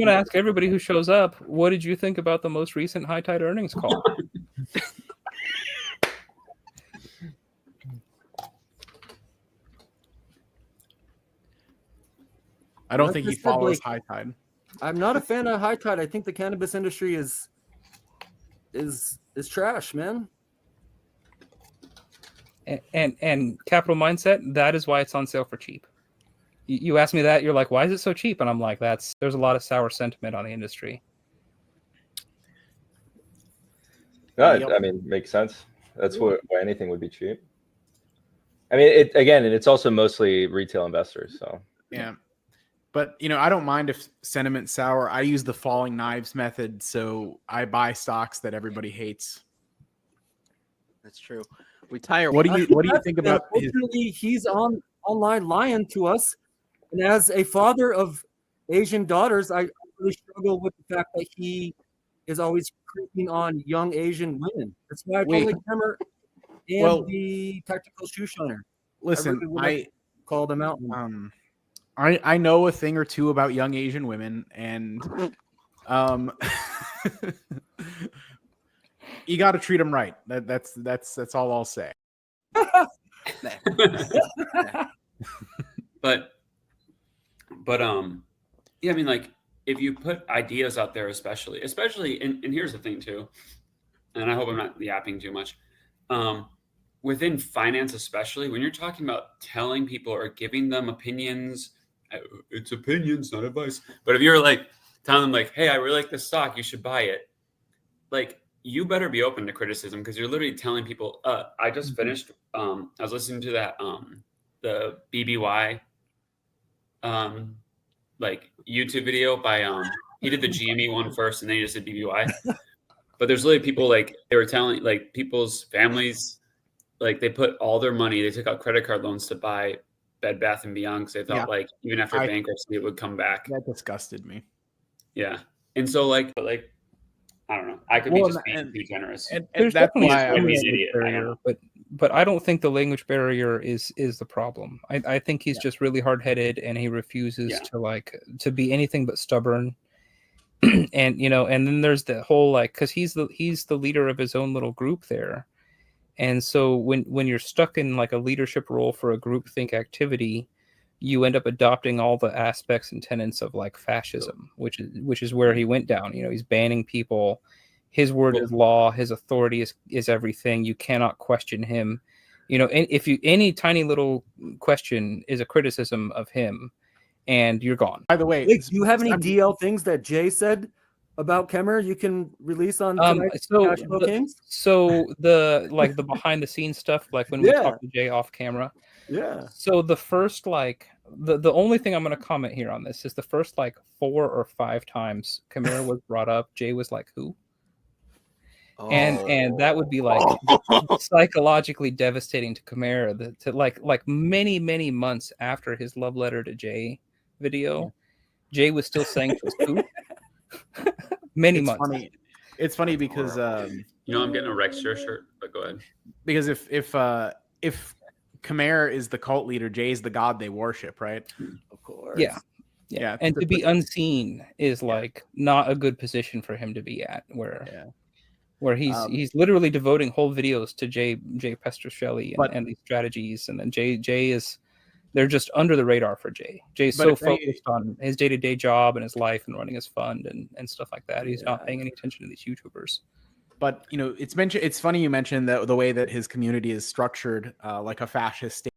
going to ask everybody who shows up, what did you think about the most recent High Tide earnings call? I don't think he follows High Tide. I'm not a fan of High Tide. I think the cannabis industry is trash, man. And capital mindset, that is why it's on sale for cheap. You ask me that, you're like, why is it so cheap? And I'm like, there's a lot of sour sentiment on the industry. No, I mean, makes sense. That's why anything would be cheap. I mean, it's also mostly retail investors. So yeah, but I don't mind if sentiment's sour. I use the falling knives method, so I buy stocks that everybody hates. That's true. WeTire. What do you think about? Unfortunately, he's online lying to us, and as a father of Asian daughters, I really struggle with the fact that he is always creeping on young Asian women. That's why I told the camera and the tactical shoe shiner. Listen, I called them out. I know a thing or two about young Asian women, and you got to treat them right. That's all I'll say. But yeah, I mean, like, if you put ideas out there, especially, and here's the thing too, and I hope I'm not yapping too much. Within finance, especially when you're talking about telling people or giving them opinions, it's opinions, not advice. But if you're like telling them like, hey, I really like this stock, you should buy it. Like, you better be open to criticism, because you're literally telling people, I just finished, I was listening to that, the BBY, like YouTube video by, he did the GME one first and then he just did BBY. But there's literally people, like, they were telling, like, people's families, like, they put all their money, they took out credit card loans to buy Bed Bath & Beyond, because they thought like even after bankruptcy it would come back. That disgusted me. Yeah. And so like, but like, I don't know. I could be just being too generous. And that's why I'm an idiot. But I don't think the language barrier is the problem. I think he's just really hard-headed, and he refuses to be anything but stubborn. And and then there's the whole, like, because he's the leader of his own little group there. And so when you're stuck in like a leadership role for a groupthink activity, you end up adopting all the aspects and tenets of like fascism, which is where he went down. He's banning people. His word is law. His authority is everything. You cannot question him. And if any tiny little question is a criticism of him, and you're gone. By the way, do you have any DL things that Jay said about Kemmer you can release on tonight's Cash Flow Kings? So the behind the scenes stuff, like when we talk to Jay off camera. Yeah. So the first the only thing I'm going to comment here on this is the first 4 or 5 times Kemmer was brought up, Jay was like, who? And that would be like psychologically devastating to Kemmer to like many months after his love letter to Jay video, Jay was still saying to us, who? Many months. It's funny because I'm getting a Rexture shirt, but go ahead. Because if Kemmer is the cult leader, Jay's the god they worship, right? Of course. Yeah. And to be unseen is like not a good position for him to be at, where he's literally devoting whole videos to Jay Pestroshelli and these strategies, and then Jay is. They're just under the radar for Jay. Jay's so focused on his day-to-day job and his life and running his fund and stuff like that. He's not paying any attention to these YouTubers. But it's funny you mentioned that the way that his community is structured, like a fascist state.